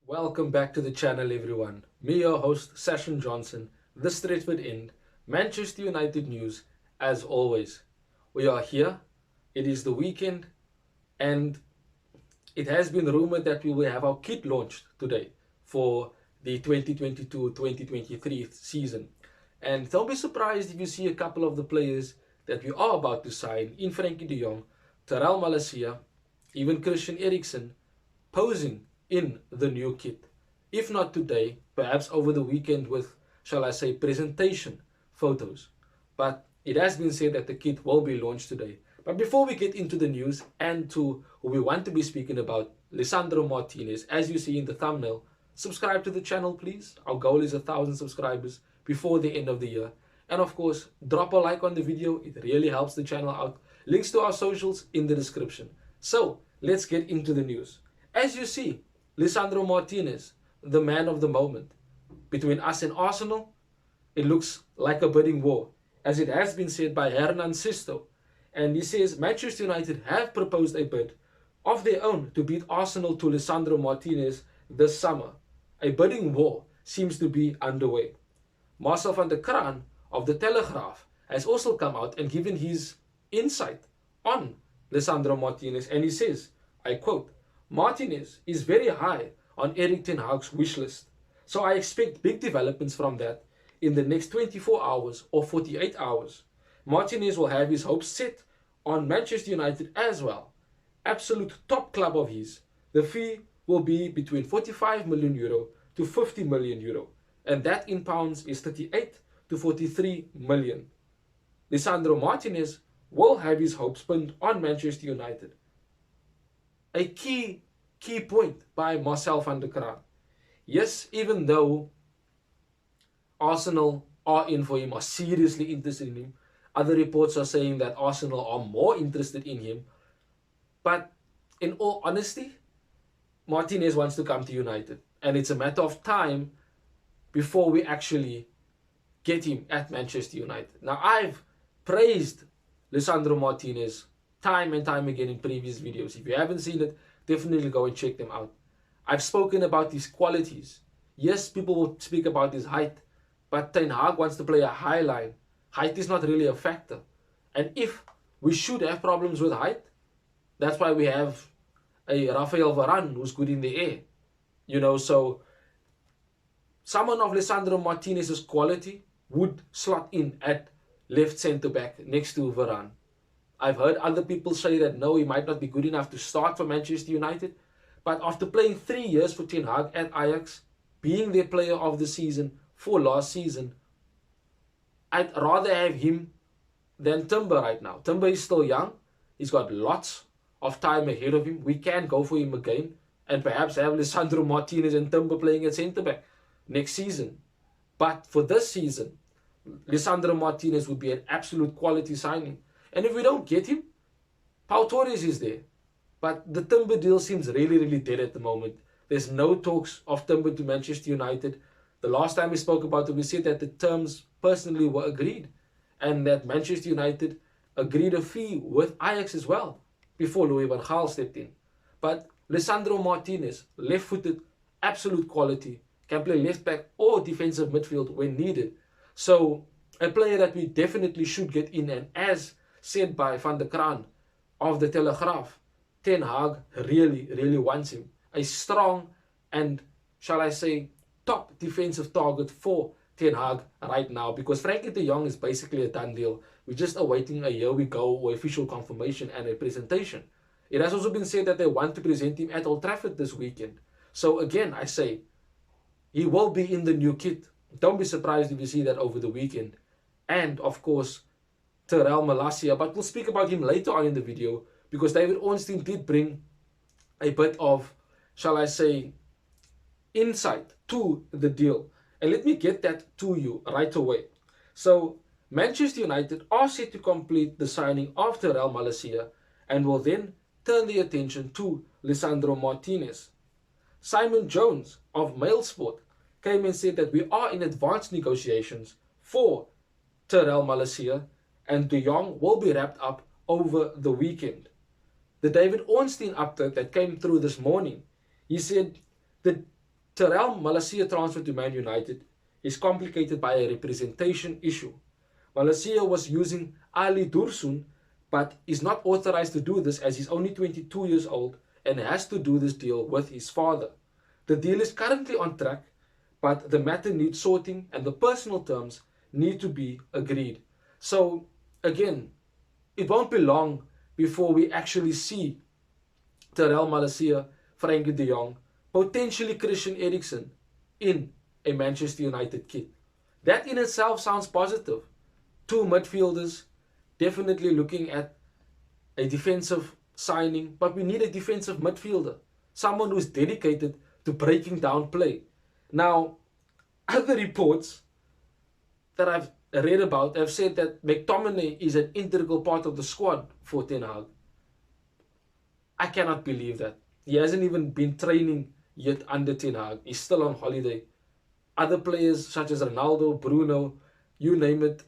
Welcome back to the channel, everyone. Me, your host, Session Johnson, the Stretford End, Manchester United news, as always. We are here. It is the weekend, and it has been rumored that we will have our kit launched today for the 2022-2023 season. And don't be surprised if you see a couple of the players that we are about to sign in Frankie de Jong, Terrell Malacia, even Christian Eriksen, posing in the new kit. If not today, perhaps over the weekend with, shall I say, presentation photos. But it has been said that the kit will be launched today. But before we get into the news and to who we want to be speaking about, Lisandro Martinez, as you see in the thumbnail, subscribe to the channel, please. Our goal is 1,000 subscribers before the end of the year. And of course, drop a like on the video. It really helps the channel out. Links to our socials in the description. So, let's get into the news. As you see, Lisandro Martinez, the man of the moment. Between us and Arsenal, it looks like a bidding war, as it has been said by Hernan Sisto. And he says Manchester United have proposed a bid of their own to beat Arsenal to Lisandro Martinez this summer. A bidding war seems to be underway. Marcel van der Kraan of the Telegraph has also come out and given his insight on Lisandro Martinez, and he says, I quote, Martinez is very high on Erik ten Hag's wish list, so I expect big developments from that in the next 24 hours or 48 hours. Martinez will have his hopes set on Manchester United as well. Absolute top club of his. The fee will be between 45 million euro to 50 million euro, and that in pounds is 38 to 43 million. Lisandro Martinez will have his hopes pinned on Manchester United. A key point by Marcel van der Kraan. Yes, even though Arsenal are in for him, are seriously interested in him, other reports are saying that Arsenal are more interested in him. But in all honesty, Martinez wants to come to United, and it's a matter of time before we actually get him at Manchester United. Now, I've praised Lisandro Martinez time and time again in previous videos. If you haven't seen it, definitely go and check them out. I've spoken about his qualities. Yes, people will speak about his height, but Ten Hag wants to play a high line. Height is not really a factor. And if we should have problems with height, that's why we have a Rafael Varane who's good in the air. So someone of Lisandro Martinez's quality would slot in at left centre back next to Varane. I've heard other people say that no, he might not be good enough to start for Manchester United. But after playing 3 years for Ten Hag at Ajax, being their player of the season for last season, I'd rather have him than Timber right now. Timber is still young. He's got lots of time ahead of him. We can go for him again and perhaps have Lisandro Martinez and Timber playing at centre-back next season. But for this season, Lisandro Martinez would be an absolute quality signing. And if we don't get him, Pau Torres is there. But the Timber deal seems really, really dead at the moment. There's no talks of Timber to Manchester United. The last time we spoke about it, we said that the terms personally were agreed, and that Manchester United agreed a fee with Ajax as well before Louis van Gaal stepped in. But Lisandro Martinez, left-footed, absolute quality, can play left back or defensive midfield when needed. So a player that we definitely should get in, and as said by Van der Kraan of the Telegraph, Ten Hag really, really wants him. A strong and, shall I say, top defensive target for Ten Hag right now, because Frankie de Jong is basically a done deal. We're just awaiting a here we go or official confirmation and a presentation. It has also been said that they want to present him at Old Trafford this weekend. So again, I say, he will be in the new kit. Don't be surprised if you see that over the weekend. And of course, Terrell Malacia, but we'll speak about him later on in the video, because David Ornstein did bring a bit of, shall I say, insight to the deal. And let me get that to you right away. So Manchester United are set to complete the signing of Terrell Malacia and will then turn their attention to Lisandro Martinez. Simon Jones of Mailsport came and said that we are in advanced negotiations for Terrell Malacia, and De Jong will be wrapped up over the weekend. The David Ornstein update that came through this morning, he said the Terrell Malacia transfer to Man United is complicated by a representation issue. Malacia was using Ali Dursun, but is not authorized to do this as he's only 22 years old and has to do this deal with his father. The deal is currently on track, but the matter needs sorting and the personal terms need to be agreed. So again, it won't be long before we actually see Terrell Malacia, Frankie de Jong, potentially Christian Eriksen in a Manchester United kit. That in itself sounds positive. Two midfielders, definitely looking at a defensive signing, but we need a defensive midfielder, someone who's dedicated to breaking down play. Now, other reports that I've read about have said that McTominay is an integral part of the squad for Ten Hag. I cannot believe that. He hasn't even been training yet under Ten Hag. He's still on holiday. Other players such as Ronaldo, Bruno, you name it,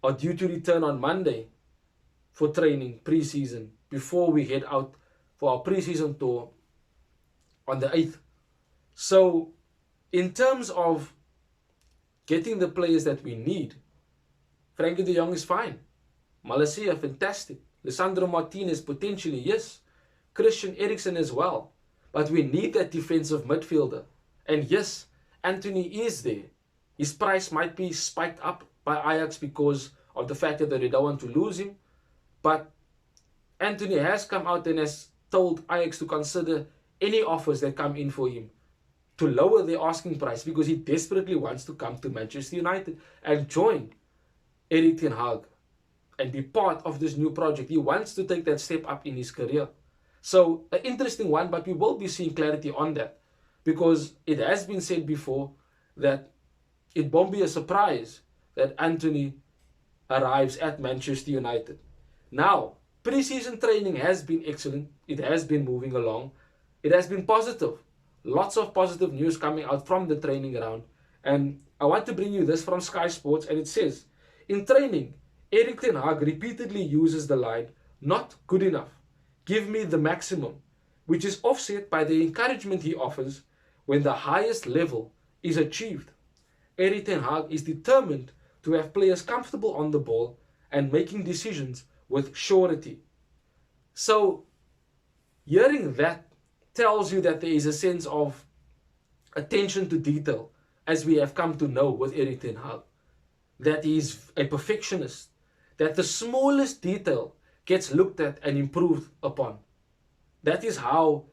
are due to return on Monday for training pre-season before we head out for our pre-season tour on the 8th. So in terms of getting the players that we need, Frankie de Jong is fine. Malacia, fantastic. Lisandro Martinez, potentially, yes. Christian Eriksen as well. But we need that defensive midfielder. And yes, Anthony is there. His price might be spiked up by Ajax because of the fact that they don't want to lose him. But Anthony has come out and has told Ajax to consider any offers that come in for him to lower their asking price because he desperately wants to come to Manchester United and join Erik ten Hag and be part of this new project. He wants to take that step up in his career. So, an interesting one, but we will be seeing clarity on that because it has been said before that it won't be a surprise that Anthony arrives at Manchester United. Now, pre-season training has been excellent. It has been moving along. It has been positive. Lots of positive news coming out from the training ground. And I want to bring you this from Sky Sports, and it says, in training, Erik ten Hag repeatedly uses the line, "not good enough, give me the maximum," which is offset by the encouragement he offers when the highest level is achieved. Erik ten Hag is determined to have players comfortable on the ball and making decisions with surety. So, hearing that tells you that there is a sense of attention to detail, as we have come to know with Erik ten Hag, that he is a perfectionist, that the smallest detail gets looked at and improved upon. That is how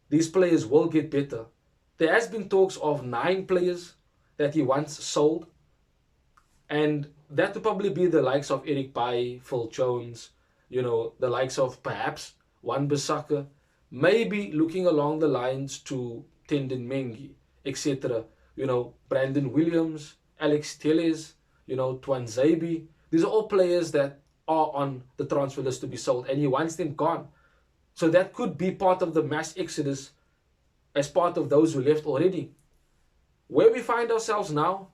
these players will get better. There has been talks of 9 players that he wants sold, and that would probably be the likes of Eric Bailly, Phil Jones, the likes of perhaps Wan-Bissaka, maybe looking along the lines to Tendon Mengi, etc. Brandon Williams, Alex Telles, Twanzebe. These are all players that are on the transfer list to be sold, and he wants them gone. So that could be part of the mass exodus as part of those who left already. Where we find ourselves now,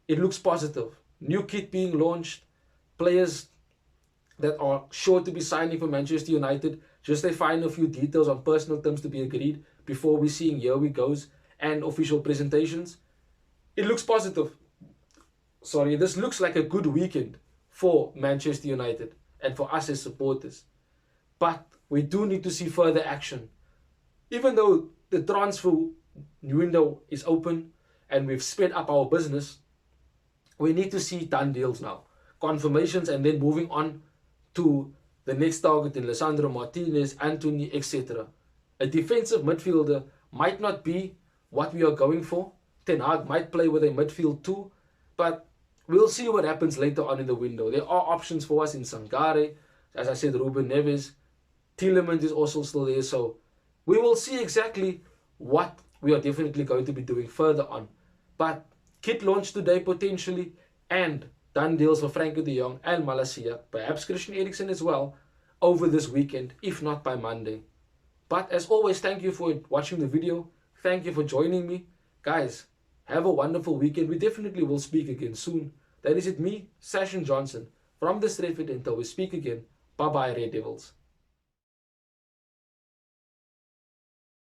it looks positive. New kit being launched, players that are sure to be signing for Manchester United, just they find a few details on personal terms to be agreed before we're seeing here we goes and official presentations. It looks positive. This looks like a good weekend for Manchester United and for us as supporters. But we do need to see further action. Even though the transfer window is open and we've sped up our business, we need to see done deals now. Confirmations, and then moving on to the next target in Lisandro Martinez, Anthony, etc. A defensive midfielder might not be what we are going for. Ten Hag might play with a midfield too, but we'll see what happens later on in the window. There are options for us in Sangare. As I said, Ruben Neves. Tielemans is also still there. So we will see exactly what we are definitely going to be doing further on. But kit launch today potentially, and done deals for Frankie de Jong and Malacia, perhaps Christian Eriksen as well, over this weekend, if not by Monday. But as always, thank you for watching the video. Thank you for joining me. Guys, have a wonderful weekend. We definitely will speak again soon. That is it, me, Sashin Johnson, from the Stretford until we speak again. Bye-bye, Red Devils.